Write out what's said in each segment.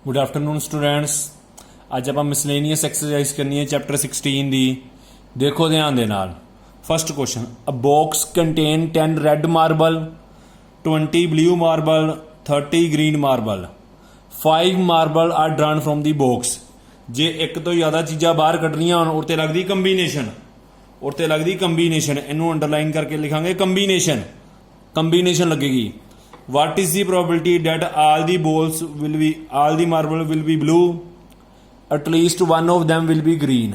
Good afternoon students. अज आप miscellaneous exercise करनी है चैप्टर 16 दी। देखो ध्यान दे नाल। First question, a box contain 10 red marble, 20 blue marble, 30 green marble. 5 marble are drawn from the box. जे एक तो ज़्यादा चीज़ा बाहर कढ़नियां होण, उते लगदी कंबीनेशन, उते लगदी कंबीनेशन। इनू अंडरलाइन करके लिखांगे कंबीनेशन, कंबीनेशन लगेगी। What is the probability that all the marble will be blue? At least one of them will be green.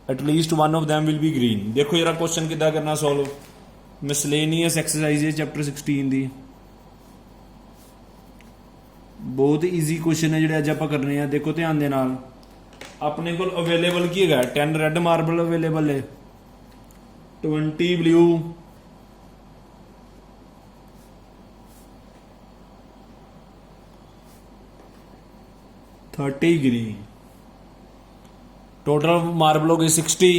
At least one of them will be green. देखो जरा question किदा करना solve. Miscellaneous exercise है chapter 16 दी। बहुत easy question है ਜਿਹੜੇ ਅੱਜ ਆਪਾਂ ਕਰਨੇ ਆ। देखो ध्यान ਦੇ ਨਾਲ। ਆਪਣੇ ਕੋਲ ਅਵੇਲੇਬਲ ਕੀ ਹੈਗਾ? 10 ਰੈੱਡ ਮਾਰਬਲ ਅਵੇਲੇਬਲ ਹੈ, 20 ਬਲੂ, 30 ग्रीन। टोटल मार्बल हो गए 60।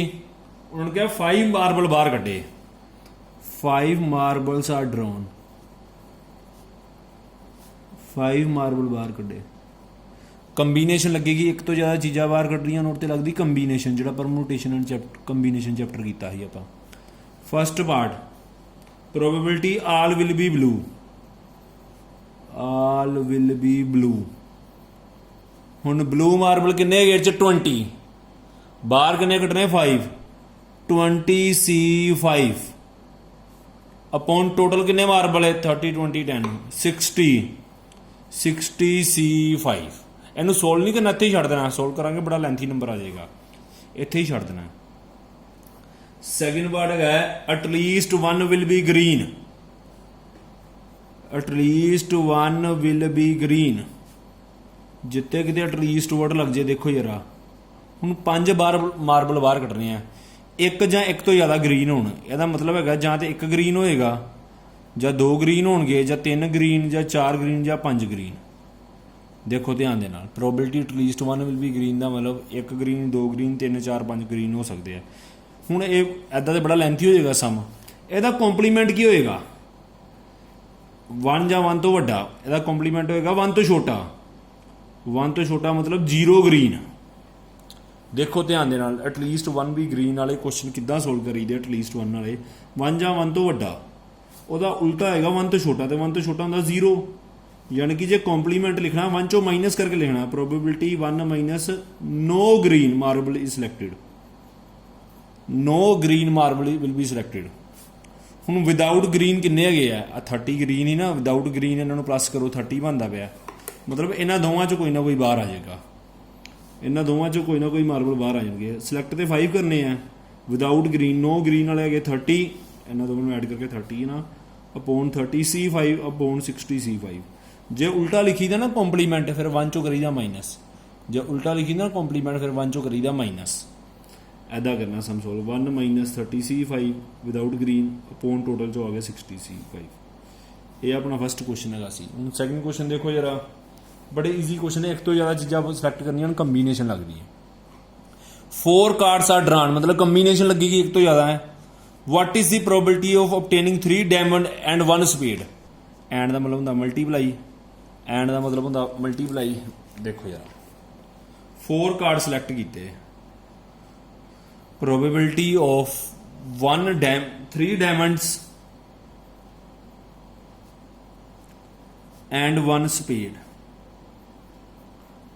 उन्होंने कहा 5 मार्बल बाहर कटे। 5 मार्बल्स आर ड्रॉन। 5 मार्बल बाहर कटे। कंबीनेशन लगेगी, एक तो ज़्यादा चीज़ा बाहर कट रही और लगती कंबीनेशन, जो परमुटेशन एंड कंबीनेशन चैप्टर किया ही आप। First part, probability all will be blue. All will be blue. हुण ब्लू मार्बल किन्ने गए 20, बाहर किन्ने कटने 5, 20C5 अपॉन टोटल किन्ने मार्बल है 30 20 10 60C5। इनू सोल्व नहीं करना, इत्थे ही छड्ड देना। सोल्व करांगे बड़ा लेंथी नंबर आ जाएगा, इत्थे ही छड्ड देना। सैकेंड वर्ड है at least one will be green. At least one will be green. जिते किते एटलीस्ट वर्ड लग जाए। देखो जरा हुण 5 बार मार्बल बाहर कटने हैं, एक जां एक तो ज़्यादा ग्रीन होण। इहदा मतलब है जां तो एक ग्रीन होएगा, जां 2 ग्रीन होणगे, जां 3 ग्रीन, जां 4 ग्रीन, जां 5 ग्रीन। देखो ध्यान दे नाल। Probability at least one will be green का मतलब 1 ग्रीन, 2 ग्रीन, 3 4 5 ग्रीन हो सकते हैं। हुण ये इदां तो बड़ा लेंथी हो जाएगा सम। इहदा कॉम्पलीमेंट की होएगा? 1 जां 1 तो वड्डा। इहदा कॉम्पलीमेंट होएगा 1 तो छोटा। 1 तो छोटा मतलब 0 ग्रीन। देखो ध्यान दे नाल। एटलीस्ट वन भी ग्रीन वाले क्वेश्चन किद्दां सोल्व करी दे? एटलीस्ट वन वाले 1 जां 1 तो वड्डा, ਉਹਦਾ उल्टा होएगा 1 तो छोटा, तो 1 तो छोटा ਹੁੰਦਾ 0। यानी कि जे कॉम्पलीमेंट लिखना 1 चो माइनस करके लिखना। Probability 1 minus no green marble is selected. No green marble will be selected. ਹੁਣ विदाउट ग्रीन किन्ने ਹੈਗੇ ਆ? 30 ग्रीन ही ना। विदाउट ग्रीन ਇਹਨਾਂ ਨੂੰ प्लस करो 30 बनता ਪਿਆ। मतलब इन्होंने दोवों चो कोई ना कोई बाहर आ जाएगा। इन्होंने दोवों चो कोई ना कोई मार्बल बाहर आ जाएंगे। सिलेक्ट तो 5 करने हैं। विदाउट ग्रीन, नो ग्रीन वाले है 30, इन्होंने दोनों ऐड करके 30 ना अपॉन 30C5 अपॉन 60C5। जे उल्टा लिखी दा ना कॉम्पलीमेंट, फिर 1 चो करी दा माइनस। जे उल्टा लिखी दा ना कॉम्पलीमेंट, फिर 1 चो करी दा माइनस। ऐदा करना sum solve. 1 minus 30C5 without green upon total चो आ गया 60C5। ये अपना फर्स्ट क्वेश्चन है। हम सैकेंड क्वेश्चन देखो जरा। बड़े ईजी क्वेश्चन है। एक तो ज़्यादा चीज़ा सिलेक्ट करनी, कंबीनेशन लगती है। 4 कार्ड्स आर ड्रॉन मतलब कंबीनेशन लगेगी, एक तो ज़्यादा है। What is the probability of obtaining 3 diamond and 1 spade? And का मतलब होंदा मल्टीप्लाई। एंड का मतलब होंदा मल्टीप्लाई। देखो यार 4 कार्ड सिलेक्ट किए। Probability of 3 diamonds and 1 spade.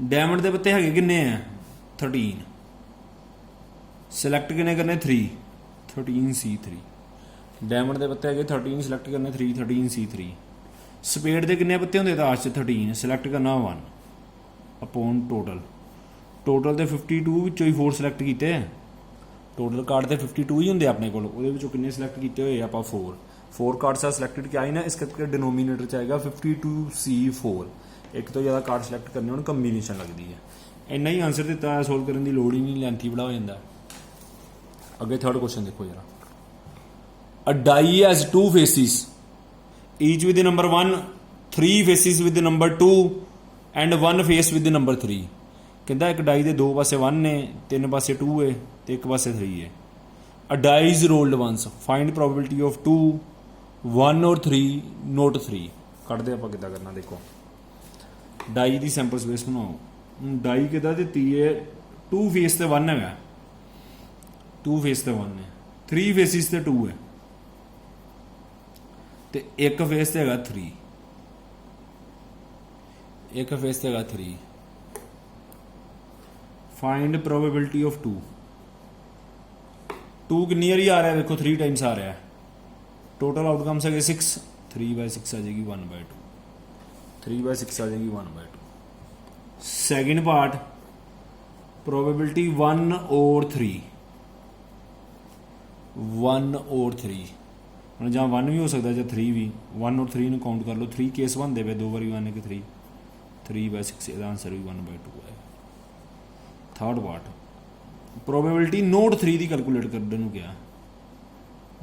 Diamond के पत्ते है किन्ने हैं? 13। सिलेक्ट किन्ने करने? 3, 13C3। डायमंड के पत्ते है 13, सिलेक्ट करने 3, 13C3। स्पेड के किन्ने पत्ते होंगे? ताश 13, सिलेक्ट करना 1 अपॉन टोटल। टोटल तो 52 विचों ही 4 सिलेक्ट किए। टोटल कार्ड तो 52 ही होंगे अपने को। किन्ने सिलेक्ट किए हुए आप? 4 कार्ड्स आर सिलेक्टेड क्या ही ना, इस करके डिनोमीनेटर चाहेगा 52C4। एक तो ज़्यादा कार्ड सिलेक्ट करने उन्हें कंबीनेशन लगती है। इन्ना ही आंसर दिता है, सोल्व करने की लोड़ ही नहीं, लेंथी बड़ा हो जाता। अगे थर्ड क्वेश्चन देखो जरा। A die has 2 faces each with number 1, 3 faces with number 2 and 1 face with number 3। कहता एक डाई के 2 पासे 1 ने, 3 पासे 2 है, तो 1 पासे 3 है। A die is rolled once, find probability of 2 1 और 3 नोट 3। कट दे आप कितना करना। देखो डाई की सैंपल स्पेस बनाओ। हूँ डाई कि दी है 2 फेस तो 1 है, 2 फेस तो 1 है, 3 फेसिस तो 2 है, तो एक फेस तो है 3, एक फेस तो है 3। फाइंड प्रोबेबिलिटी ऑफ 2, 2 कितनी बारी आ रहा है, देखो 3 टाइम्स आ रहा है। टोटल आउटकम्स है 6, 3/6 आ जाएगी 1/2, 3/6 आ जाएगी 1/2। सेकेंड पार्ट प्रोबेबिलिटी 1 और 3, 1 और 3 हम जहाँ 1 भी हो सकता है, जहाँ 3 भी, 1 और 3 काउंट कर लो, 3 केस बनते पे 2 बारी 1 कि 3, 3/6 इसका आंसर भी 1/2 है। थर्ड पार्ट प्रोबेबिलिटी नोट 3 की कैलकुलेट करने को क्या,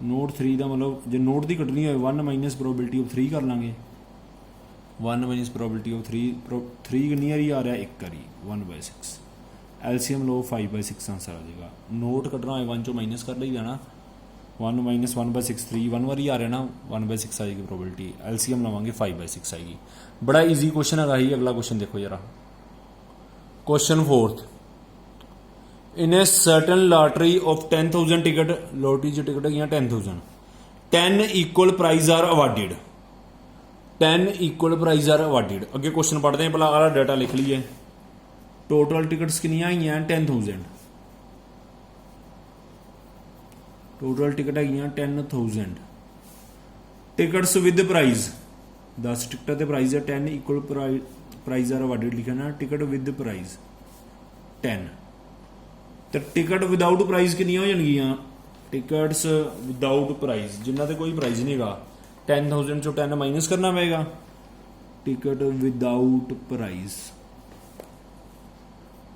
नोट 3 का मतलब जो नोट की कटनी हो 1 माइनस प्रोबेबिलिटी ऑफ 3 कर लाँगे, 1 माइनस प्रोबेबिलिटी ऑफ 3 कितनी बारी आ रहा है, 1 बारी 1/6। एलसीएम लो 5/6 आंसर आ जाएगा। नोट कटना है 1 चो माइनस कर ली जाना, 1 माइनस 1/6 3 1 बारी आ रहा है ना, 1/6 आएगी प्रोबेबिलिटी। एलसीएम लवांगे 5/6 आएगी। बड़ा इजी क्वेश्चन है ही। अगला क्वेश्चन देखो जरा, question 4th। In a certain lottery of 10,000 ticket, lottery जो टिकट है 10,000, 10 equal prize are awarded, 10 equal prize are awarded. अगे क्वेश्चन पढ़ते हैं, पहला आला डाटा लिख लीजिए। टोटल टिकट्स कितनी आई हैं 10,000, टोटल टिकट है 10,000। टिकट्स विद प्राइज 10 टिकट के प्राइज है 10 इक्वल प्राइज आर अवार्डेड लिखा ना, टिकट विद प्राइज 10। तो टिकट विदाउट प्राइज कितनी हो जाएगी, टिकट्स विदाउट प्राइज जिन्होंने कोई प्राइज नहीं गा, 10,000 चो 10 माइनस करना पड़ेगा। टिकट विदाउट प्राइज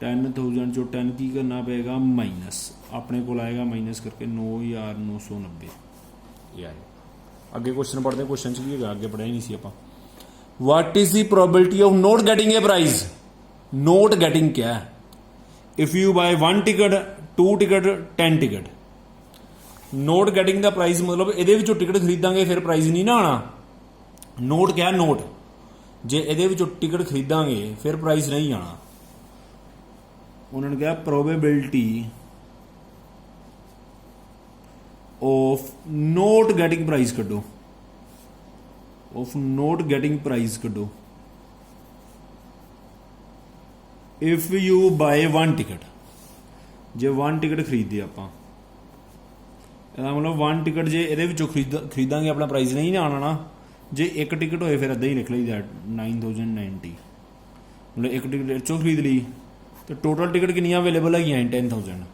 10,000 चो 10 की करना पड़ेगा माइनस, अपने को आएगा माइनस करके 9,990 ये आएगा। अगे क्वेश्चन पढ़ते हैं, क्वेश्चन भी आगे पढ़ा ही नहीं सी आप। What is the probability of not getting a prize, not getting क्या है, if you buy 1 ticket 2 ticket 10 ticket. Not getting the prize मतलब ये टिकट खरीदांगे फिर प्राइज नहीं ना आना। नोट क्या, नोट जे ये टिकट खरीदांगे फिर प्राइज नहीं आना। उन्होंने कहा probability of not getting prize कड्डो, ऑफ नोट गेटिंग प्राइज कड्डो इफ यू बाय 1 टिकट। जे 1 टिकट खरीदे आप मतलब 1 टिकट जे ये खरीदांगे अपना प्राइज नहीं आना ना। जे 1 टिकट होए फिर अद्धा ही लिख ली 9,090, मतलब 1 टिकट चो खरीद ली। तो टोटल टिकट कितनी अवेलेबल है 10,000,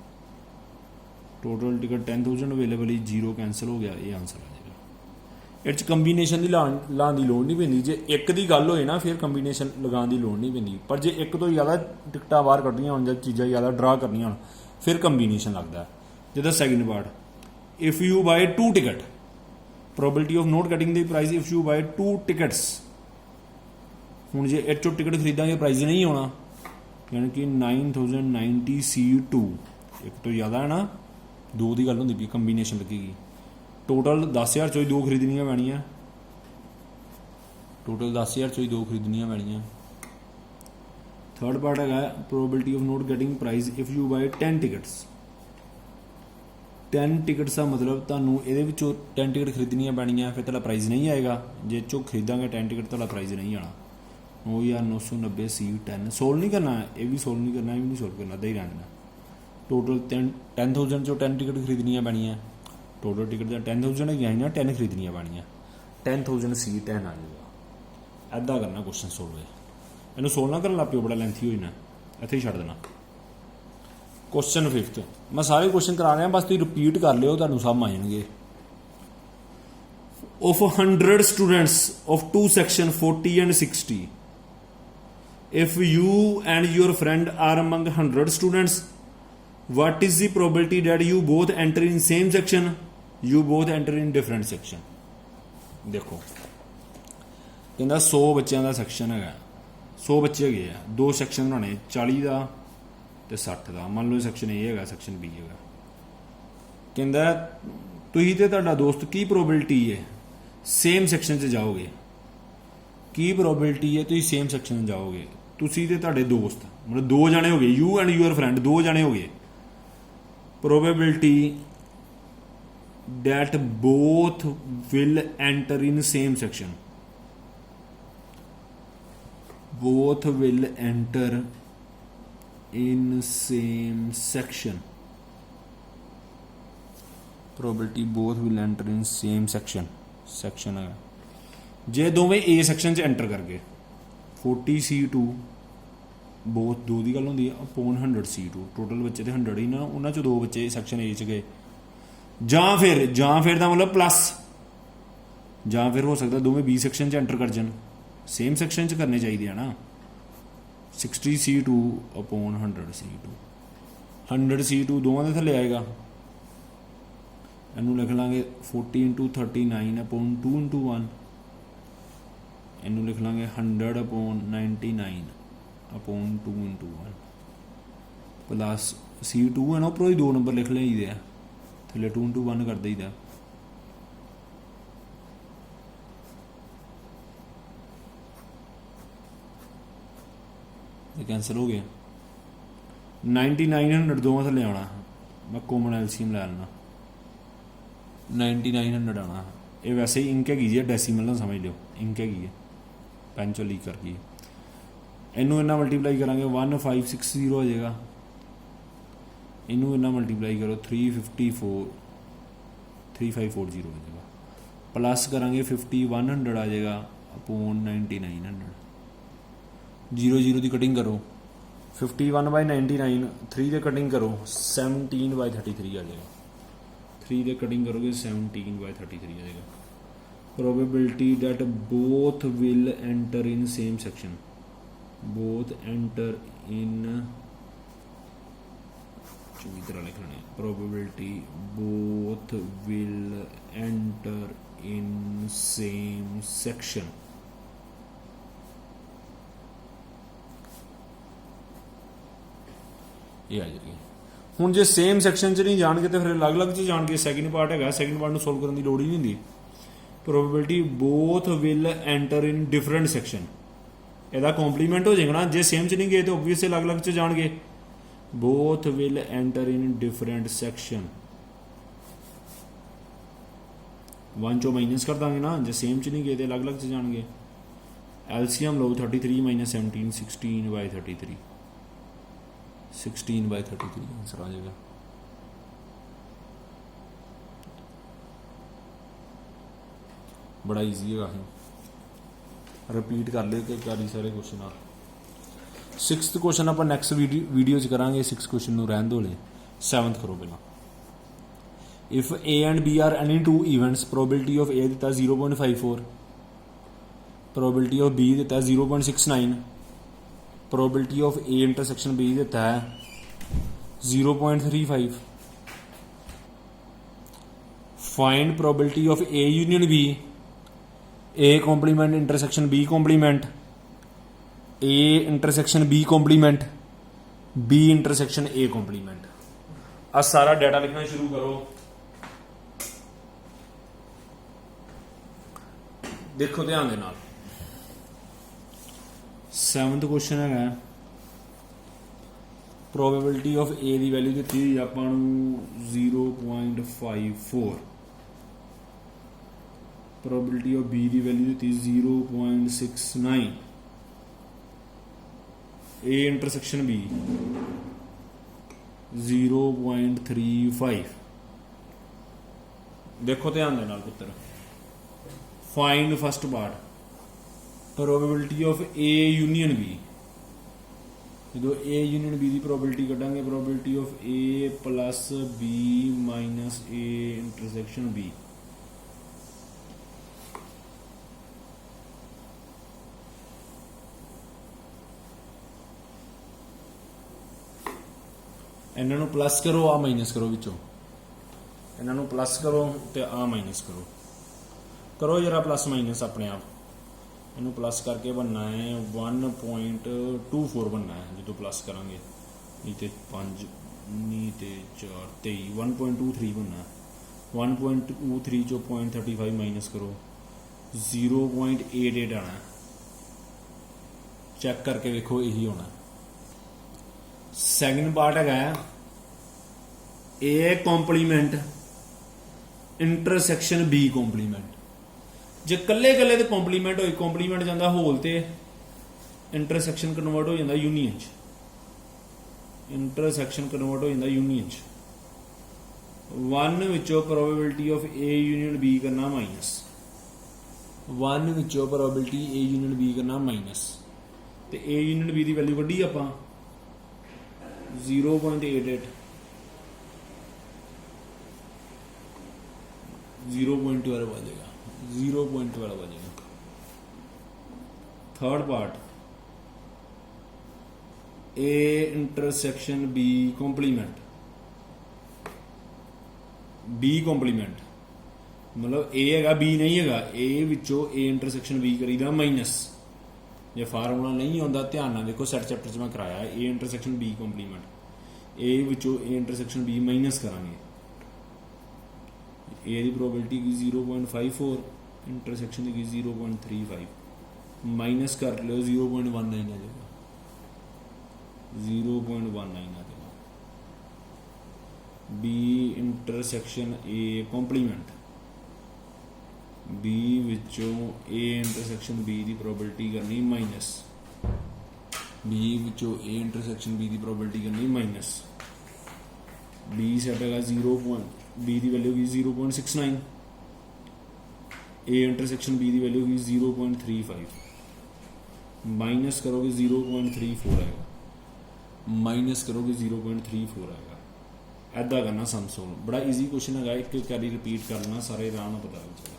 टोटल टिकट 10,000 अवेलेबल ही, 0 कैंसल हो गया, ये आंसर आ जाएगा। इस कंबीनेशन की लाने की लड़ नहीं पैंती। जे एक की गल होए ना फिर कंबीनेशन लगाने की लड़ नहीं पैंती, पर जे एक तो ज़्यादा टिकट बाहर कड्ढनियां होन, चीज़ां ज़्यादा ड्रा करनियां होन फिर कंबीनेशन लगता है। जिदा second part, if you buy 2 ticket, probability of not getting the prize if you buy 2 tickets. हूँ जे एक चो टिकट खरीदांगे प्राइज नहीं होना, यानी कि 9,090 C2, एक तो ज़्यादा है ना, 2 की गल होंगी पी, कंबीनेशन लगेगी। टोटल 10,000 चो 2 खरीदनियां पैनियां, टोटल 10,000 चो 2 खरीदनियां पैनियां। थर्ड पार्ट है probability of not getting prize if you buy 10 tickets. 10 tickets का मतलब तुहानूं ये 10 टिकट खरीदनियां पैनियां, फिर तुहाडा प्राइज नहीं आएगा। जे चो खरीदांगे 10 टिकट तुहाडा प्राइज नहीं आना। 9,990 C10 सोल्व नहीं करना, ये भी सोल्व नहीं करना, ये भी नहीं सोल्व करना, ही रहना। टोटल 10,000 चो 10 टिकट खरीदनियां पैनियां, टोटल टिकट 10,000 है ना, 10 खरीदनियां पैनियां, 10,000 C10 आ जाएगा। ऐदा करना क्वेश्चन सोल्व है, इन्हू सोल्व ना करन लग पिओ, बड़ा लेंथी हो जाना, इत्थे ही छड्ड देना। क्वेश्चन 5th, मैं सारे क्वेश्चन करा रहा, बस तुम रिपीट कर लियो, तुहानूं सब आ जाएंगे। Of 100 students of 2 section 40 and 60, if you and your friend are among 100 students, what is the probability that you both enter in same section, you both enter in different section। देखो कहता 100 बच्चों का section है, 100 बच्चे गए हैं, 2 section बनाने 40 का तो 60 का। मान लो सैक्शन ए है, सैक्शन बी है। कहता तुही ते तुहाडा दोस्त की प्रोबेबिलिटी है सेम सैक्शन से जाओगे, ਕੀ ਪ੍ਰੋਬੇਬਿਲਿਟੀ ਹੈ ਤੁਸੀਂ ਸੇਮ ਸੈਕਸ਼ਨ ਜਾਓਗੇ, ਤੁਸੀਂ ਤੇ ਤੁਹਾਡੇ ਦੋਸਤ, ਮਤਲਬ 2 ਜਣੇ ਹੋ ਗਏ, ਯੂ ਐਂਡ ਯੂਅਰ ਫਰੈਂਡ 2 ਜਣੇ ਹੋ ਗਏ। Probability that both will enter in same section, both will enter in same section, probability both will enter in same section है जे दोवें A section च एंटर कर गए 40C2 both 2 ਦੀ ਗੱਲ ਹੁੰਦੀ ਹੈ upon 100C2 टोटल बच्चे तो 100 ही ना, उन्होंने 2 बच्चे section A च गए, ਜਾਂ ਫਿਰ ਦਾ ਮਤਲਬ ਪਲੱਸ, ਜਾਂ ਫਿਰ ਹੋ ਸਕਦਾ ਦੋਵੇਂ B ਸੈਕਸ਼ਨ 'ਚ ਐਂਟਰ ਕਰ ਜਾਣ, ਸੇਮ ਸੈਕਸ਼ਨ 'ਚ ਕਰਨੇ ਚਾਹੀਦੇ ਆ ਨਾ। 60C2 upon 100C2, 100C2 ਦੋਵਾਂ ਦੇ ਥੱਲੇ ਆਏਗਾ, ਇਹਨੂੰ ਲਿਖ ਲਾਂਗੇ 40 × 39 upon 2 × 1, ਇਹਨੂੰ ਲਿਖ ਲਾਂਗੇ 100 upon 99 upon 2 × 1 ਪਲੱਸ C2 ਹੈ ਨਾ, ਉੱਪਰੋਂ ਹੀ 2 ਨੰਬਰ ਲਿਖ ਲਈਦੇ ਆ, थले 2 × 1 कर दईदा, कैंसल हो गया। 9900 दोवां थले आना, मैं कॉमन एलसीएम लै लेना, 9900 आना। ये वैसे ही इंक हैगी जी, डेसीमल ना समझ लो, इंक हैगी है, पेन चो लीक कर गई। इनू इन्ना मल्टीप्लाई करांगे 1560 हो जाएगा, इनू इन्ना मल्टीप्लाई करो 3540 हो जाएगा, प्लस करांगे 5100 आ जाएगा अपॉन 9900, 0 की कटिंग करो 51/99, 3 की कटिंग करो 17/33 आ जाएगा, 3 की कटिंग करोगे 17/33 आ जाएगा। Probability that both will enter in same section, both enter in, चंगी तरह लिख लेने, probability both will enter in same section, ये आ जाएगी। हुण जे सेम सैक्शन च नहीं जाणगे तो फिर अलग अलग च जाणगे, सैकेंड पार्ट है, सैकेंड पार्ट नूं सोल्व करने की लोड़ ही नहीं हुंदी। Probability both will enter in different section, ਇਹਦਾ ਕੰਪਲੀਮੈਂਟ ਹੋ ਜਾਏਗਾ ਨਾ, ਜੇ ਸੇਮ ਚ ਨਹੀਂ ਗਏ ਤਾਂ ਓਬਵੀਅਸਲੀ ਅਲੱਗ ਅਲੱਗ ਚ ਜਾਣਗੇ। both will enter in different section, 1 ਚੋਂ ਮਾਈਨਸ ਕਰ ਦਾਂਗੇ ਨਾ, ਜੇ ਸੇਮ ਚ ਨਹੀਂ ਗਏ ਤੇ ਅਲੱਗ ਅਲੱਗ ਚ ਜਾਣਗੇ। ਐਲਸੀਐਮ ਲਓ 33 - 17, 16/33, 16/33 ਆਨਸਰ ਆ ਜਾਏਗਾ। बड़ा ईजी है, रिपीट कर ले कि करी सारे क्वेश्चन आ। 6th क्वेश्चन आप नैक्सट वीडियो करांगे, 6th क्वेश्चन नूं रहन दो ले, 7th करो पहला। If A and B are any two events, probability of A दिता 0.54, प्रोबेबिलिटी ऑफ बी दिता 0.69, probability of A intersection B दिता है 0.35। Find probability of A union B, A complement intersection B complement, A intersection B complement, B intersection A complement. आ सारा data लिखना शुरू करो। देखो ध्यान दे नाल, 7th क्वेश्चन है, प्रोबेबिलिटी ऑफ ए की वैल्यू दी हुई आपां नूं 0.54, प्रोबेबिलिटी ऑफ बी की वैल्यू दी 0.69, ए इंटरसेक्शन बी 0.35। देखो ध्यान दे नाल पुत्तर, find first part, probability of A union B. जो ए यूनियन बी की प्रोबेबिलिटी कटांगे, probability of A plus B minus A intersection B, इन्हों प्लस करो, आ माइनस करो, विचों इन्हों प्लस करो तो आ माइनस करो, करो जरा प्लस माइनस अपने आप। इनू प्लस करके बनना है 1.24 बनना है, जो प्लस करांगे, नहीं तो 5 नहीं तो 4 23, 1.23 बनना है। 1.23 चो 0.35 माइनस करो, 0.88 आना है। चेक करके वेखो यही होना। सैकेंड पार्ट है ए कॉम्पलीमेंट इंटरसैक्शन बी कॉम्पलीमेंट। जे कल्ले कल्ले तो कॉम्पलीमेंट होई, कॉम्पलीमेंट जाता होल ते इंटरसैक्शन कन्वर्ट हो जाता यूनियन च, इंटरसैक्शन कन्वर्ट हो जाता यूनियन च। वन विचों probability of A union B करना माइनस, वन विचों प्रोबेबिलिटी ए यूनियन बी करना माइनस, तो ए यूनियन बी की वैल्यू कढ़ी आपां 0.88, 0.12 आ जाएगा, 0.12 आ जाएगा। Third part A intersection B complement, B complement मतलब ए है बी नहीं है, ए विचों ए इंटरसेक्शन बी करीदा माइनस। जे फार्मूला नहीं आता ध्यान ना देखो, सैट चैप्टर मैं कराया ए इंटरसेक्शन बी कॉम्पलीमेंट, ए विचों ए इंटरसेक्शन बी माइनस करांगे। ए की प्रोबेबिलिटी की 0.54, इंटरसेक्शन की 0.35, माइनस कर लो 0.19 आ जाएगा, 0.19 आ जाएगा। बी इंटरसेक्शन ए कॉम्पलीमेंट, बी विचों ए इंटरसेक्शन बी की प्रोबेबिलिटी करनी माइनस, बी विचों ए इंटरसेक्शन बी की प्रोबेबिलिटी करनी माइनस। बी सेट है 0. बी की वैल्यू की 0.69, ए इंटरसेक्शन बी की वैल्यू की 0.35, माइनस करोगे 0.34 आएगा, माइनस करोगे 0.34 आएगा। ऐदा करना सम सोल्व, बड़ा ईजी क्वेश्चन है, एक बारी रिपीट कर लेना, सारे आराम नाल पता लग जाएगा।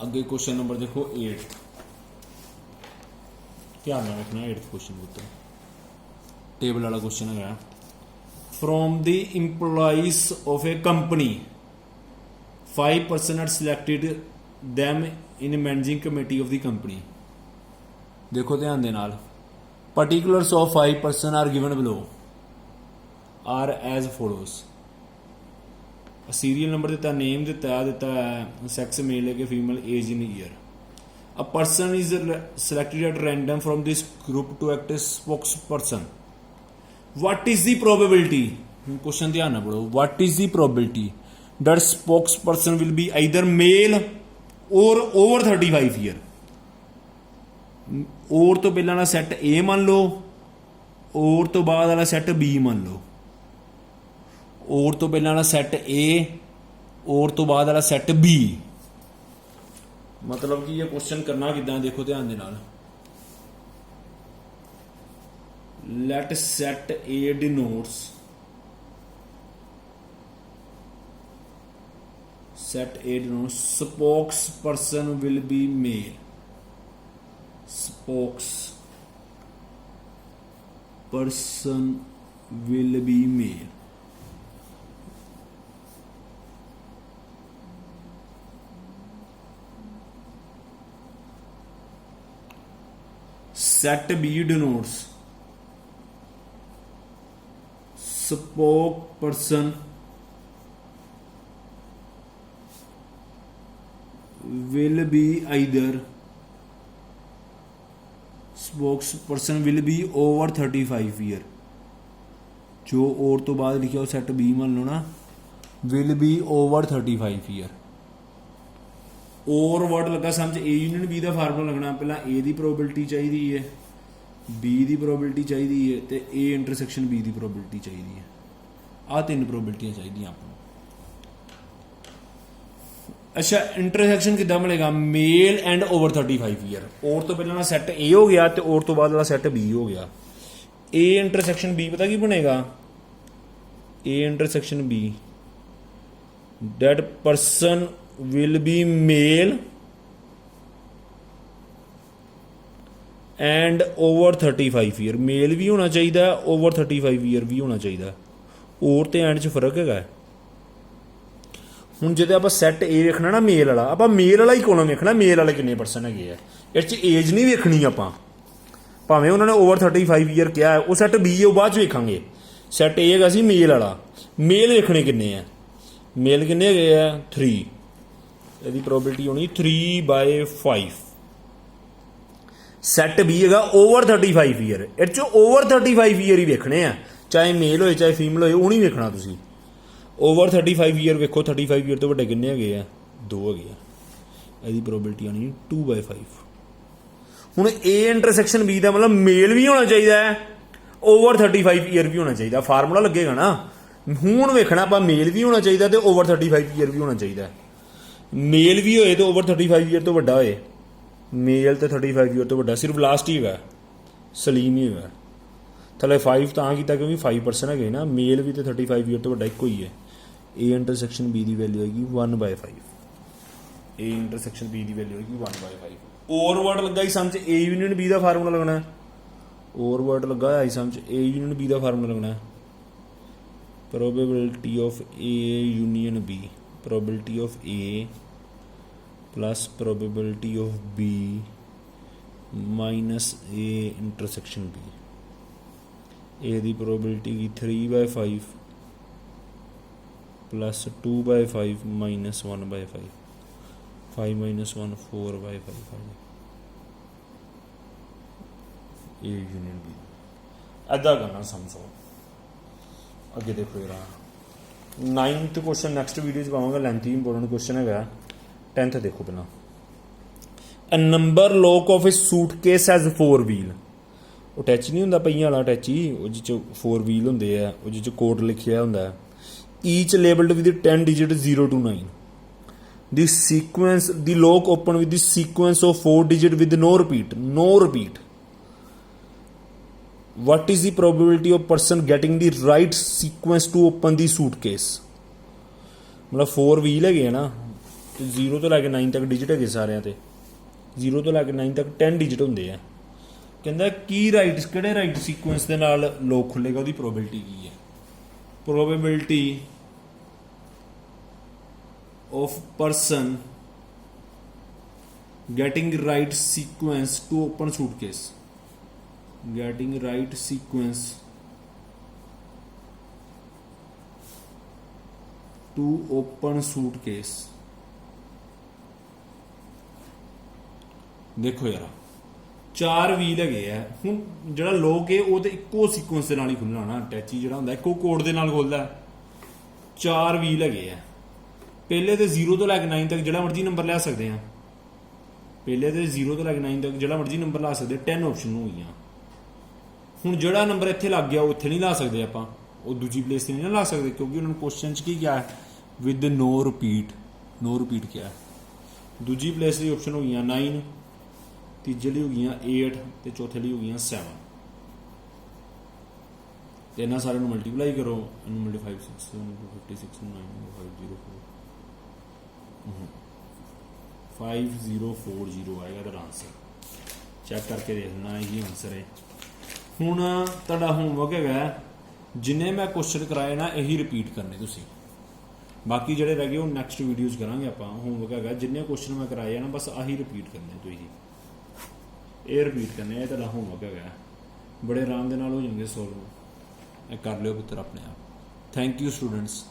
अगे क्वेश्चन नंबर देखो 8, ध्यान में रखना 8th क्वेश्चन उत्तर टेबल वाला क्वेश्चन है। From the employees of a company 5% are selected them in managing committee of the company. देखो ध्यान दे नाल, particulars of 5% are given below are as follows. Serial number दिता, नेम दिता है सैक्स मेल है कि female, age in year. A person is selected at random from this group to act as spokes person. What is the probability, question ध्यान ना पढ़ो, what is the probability that spokes person will be either male or over 35 year. और तो पहला वाला set ए मान लो, और तो बाद वाला सैट बी मान लो, और तो पहला वाला सैट ए, और तो बाद वाला सैट बी। मतलब कि ये क्वेश्चन करना किदां, देखो ध्यान दे नाल। Let set A denotes, set A denotes spokes person will be male, spokes person will be male. set B denotes spokesperson will be either, spokesperson will be over 35 year. जो और तो बाद लिखा हो सेट बी मान लो ना, will be over 35 year. और word लगा समझ, ए यूनियन बी का फार्मूला लगना, पहला ए की प्रोबेबिलिटी चाहिए है, बी की प्रोबेबिलिटी चाहिए है, तो ए इंटरसेक्शन बी की प्रोबेबिलिटी चाहिए है। आ 3 प्रोबेबिलिटियां चाहिए आपको। अच्छा, इंटरसेक्शन कितना मिलेगा, मेल एंड ओवर 35 ईयर। और तो पहला सैट ए हो गया, तो और तो बाद वाला सैट बी हो गया। ए इंटरसेक्शन बी पता की बनेगा, A intersection B that person will be male and over 35 year. Male भी होना चाहिए, ओवर 35 ईयर भी होना चाहिए। और तो एंड च फर्क है। हुण जो आप सैट ए वेखना ना मेल वाला, आप मेल वाला ही कॉलम वेखना, मेल वाले कितने परसेंट है, इस एज नहीं वेखनी। आप भावें उन्होंने ओवर 35 ईयर क्या है, वो सैट बी है, बाद च वेखांगे। सैट ए है मेल वाला, मेल वेखने किन्ने है, मेल किन्ने है 3, यदि प्रोबेबिलिटी होनी 3/5। ਸੈੱਟ ਬੀ ਹੈਗਾ ਓਵਰ 35 ਈਅਰ, ਇਹ 'ਚੋਂ ਓਵਰ 35 ਈਅਰ ਹੀ ਵੇਖਣੇ ਆ, ਚਾਹੇ ਮੇਲ ਹੋਏ ਚਾਹੇ ਫੀਮੇਲ ਹੋਏ, ਉਹ ਨਹੀਂ ਵੇਖਣਾ ਤੁਸੀਂ। ਓਵਰ 35 ਈਅਰ ਵੇਖੋ, 35 ਈਅਰ ਤੋਂ ਵੱਡੇ ਕਿੰਨੇ ਹੈਗੇ ਆ, 2 ਹੈਗੇ ਆ, ਇਹਦੀ ਪ੍ਰੋਬੇਬਿਲਿਟੀ ਆਣੀ 2/5। ਹੁਣ A ਇੰਟਰਸੈਕਸ਼ਨ B ਦਾ ਮਤਲਬ ਮੇਲ ਵੀ ਹੋਣਾ ਚਾਹੀਦਾ ਹੈ, ਓਵਰ 35 ਈਅਰ ਵੀ ਹੋਣਾ ਚਾਹੀਦਾ, ਫਾਰਮੂਲਾ ਲੱਗੇਗਾ ਨਾ। ਹੁਣ ਵੇਖਣਾ ਆਪਾਂ ਮੇਲ ਵੀ ਹੋਣਾ ਚਾਹੀਦਾ ਤੇ ਓਵਰ 35 ਈਅਰ ਵੀ ਹੋਣਾ ਚਾਹੀਦਾ। ਮੇਲ ਵੀ ਹੋਏ ਤੇ ਓਵਰ 35 ਈਅਰ ਤੋਂ ਵੱਡਾ ਹੋਏ, ਮੇਲ ਤੇ 35 ਈਅਰ ਤੋਂ ਵੱਡਾ ਸਿਰਫ ਲਾਸਟ ਹੀ ਹੈਗਾ, ਸਲੀਮ ਹੀ ਹੈਗਾ। ਥੱਲੇ 5 ਤਾਂ ਕੀਤਾ ਕਿਉਂਕਿ 5% ਹੈਗੇ ਨਾ, ਮੇਲ ਵੀ ਤੇ 35 ਈਅਰ ਤੋਂ ਵੱਡਾ ਇੱਕੋ ਹੀ ਹੈ। A intersection B the value ਹੈਗੀ 1/5। A intersection B the value ਹੈਗੀ 1/5। ਔਰ ਵਰਡ ਲੱਗਾ ਹੀ ਸਮਝ A union B the formula ਲੱਗਣਾ, ਔਰ ਵਰਡ ਲੱਗਾ ਹੈ ਸਮਝ A union B the formula ਲੱਗਣਾ, probability of A union B, probability of A plus probability of B minus A intersection B। A the probability की 3/5 plus 2/5 minus 1/5, 5 minus 1 4/5 A union B। ऐदा करना समझो। ਅੱਗੇ ਦੇਖੋ ਯਾਰ 9th ਕੁਐਸਚਨ ਨੈਕਸਟ ਵੀਡੀਓ 'ਚ ਪਾਵਾਂਗਾ, lengthy important question ਹੈਗਾ। 10th ਦੇਖੋ ਪਹਿਲਾਂ, a number lock of a suitcase has 4 wheel. ਉਹ ਅਟੈਚ ਨਹੀਂ ਹੁੰਦਾ ਪਹੀਆਂ ਵਾਲਾ ਅਟੈਚੀ, ਉਹ ਜਿਹ 'ਚ 4 ਵੀਲ ਹੁੰਦੇ ਆ, ਉਹ ਜਿਹ 'ਚ ਕੋਡ ਲਿਖਿਆ ਹੁੰਦਾ, ਈਚ ਲੇਬਲਡ with 10 digit 0 to 9। The sequence ਦੀ ਲੋਕ open with the sequence of 4 digit with no repeat। What is the probability of person getting the right sequence to open the suitcase? मतलब 4 ਵੀਲ ਹੈਗੇ ਆ ਨਾ, 0 ਤੋਂ ਲੈ ਕੇ 9 ਤੱਕ ਡਿਜਿਟ ਹੈਗੇ ਸਾਰਿਆਂ ਤੇ, 0 ਤੋਂ ਲੈ ਕੇ 9 ਤੱਕ 10 ਡਿਜਿਟ ਹੁੰਦੇ ਆ। ਕਹਿੰਦਾ ਕੀ ਕਿਹੜੇ ਰਾਈਟ ਸੀਕੁਐਂਸ ਦੇ ਨਾਲ ਲੋਕ ਖੁੱਲੇਗਾ, ਉਹਦੀ ਪ੍ਰੋਬੇਬਿਲਿਟੀ ਕੀ ਹੈ। Probability of person getting right sequence to open suitcase, getting right sequence to open suitcase। ਦੇਖੋ ਯਾਰ 4 ਵੀਲ ਹੈਗੇ ਆ, ਹੁਣ ਜਿਹੜਾ ਲੋਕ ਹੈ ਉਹ ਤੇ ਇੱਕੋ ਸੀਕੁਐਂਸ ਦੇ ਨਾਲ ਹੀ ਖੁੱਲਣਾ ਨਾ, ਅਟੈਚੀ ਜਿਹੜਾ ਹੁੰਦਾ ਇੱਕੋ ਕੋਡ ਦੇ ਨਾਲ ਖੁੱਲਦਾ। 4 ਵੀਲ ਹੈਗੇ ਆ, ਪਹਿਲੇ ਤੇ 0 ਤੋਂ ਲੈ ਕੇ 9 ਤੱਕ ਜਿਹੜਾ ਮਰਜ਼ੀ ਨੰਬਰ ਲੈ ਸਕਦੇ ਆ, ਪਹਿਲੇ ਤੇ 0 ਤੋਂ ਲੈ ਕੇ 9 ਤੱਕ ਜਿਹੜਾ ਮਰਜ਼ੀ ਨੰਬਰ ਲਾ ਸਕਦੇ। 10 ਆਪਸ਼ਨ ਹੋ ਗਈਆਂ। ਹੁਣ ਜਿਹੜਾ ਨੰਬਰ ਇੱਥੇ ਲੱਗ ਗਿਆ ਉਹ ਇੱਥੇ ਨਹੀਂ ਲਾ ਸਕਦੇ ਆਪਾਂ, ਉਹ ਦੂਜੀ ਪਲੇਸ ਤੇ ਨਹੀਂ ਲਾ ਸਕਦੇ, ਕਿਉਂਕਿ ਉਹਨਾਂ ਨੇ ਕੁਐਸਚਨ 'ਚ ਕੀ ਕਿਹਾ ਹੈ, ਵਿਦ no repeat ਕਿਹਾ। ਦੂਜੀ ਪਲੇਸ ਦੀ ਆਪਸ਼ਨ ਹੋ ਗਈਆਂ 9, ਤੀਜੇ ਲਈ ਹੋ ਗਈਆਂ 8 ਤੇ ਚੌਥੇ ਲਈ ਹੋ ਗਈਆਂ 7। ਤੇ ਇਹਨਾਂ ਸਾਰਿਆਂ ਨੂੰ ਮਲਟੀਪਲਾਈ ਕਰੋ, ਇਹਨੂੰ ਮਲਟੀਪਲਾਈ 5 6 56 9 5040 ਆਏਗਾ ਇਹਦਾ ਆਨਸਰ। ਚੈੱਕ ਕਰਕੇ ਦੇਖਣਾ ਇਹੀ ਆਨਸਰ ਹੈ। ਹੁਣ ਤੁਹਾਡਾ ਹੋਮਵਰਕ ਹੈਗਾ, ਜਿੰਨੇ ਮੈਂ ਕੁਐਸਚਨ ਕਰਾਏ ਨਾ ਇਹੀ ਰਿਪੀਟ ਕਰਨੇ ਤੁਸੀਂ, ਬਾਕੀ ਜਿਹੜੇ ਰਹਿ ਗਏ ਉਹ ਨੈਕਸਟ ਵੀਡੀਓਜ਼ ਕਰਾਂਗੇ ਆਪਾਂ। ਹੋਮਵਰਕ ਹੈਗਾ ਜਿੰਨੇ ਕੁਐਸਚਨ ਮੈਂ ਕਰਾਏ ਆ ਨਾ ਬਸ ਆਹੀ ਰਿਪੀਟ ਕਰਨੇ ਤੁਸੀਂ, ਇਹ ਰਿਪੀਟ ਕਰਨੇ, ਇਹ ਤੁਹਾਡਾ ਹੋਮਵਰਕ ਹੈਗਾ। ਬੜੇ ਆਰਾਮ ਦੇ ਨਾਲ ਹੋ ਜਾਣਗੇ ਸੋਲਵ, ਇਹ ਕਰ ਲਿਓ ਪੁੱਤਰ ਆਪਣੇ ਆਪ। Thank you students.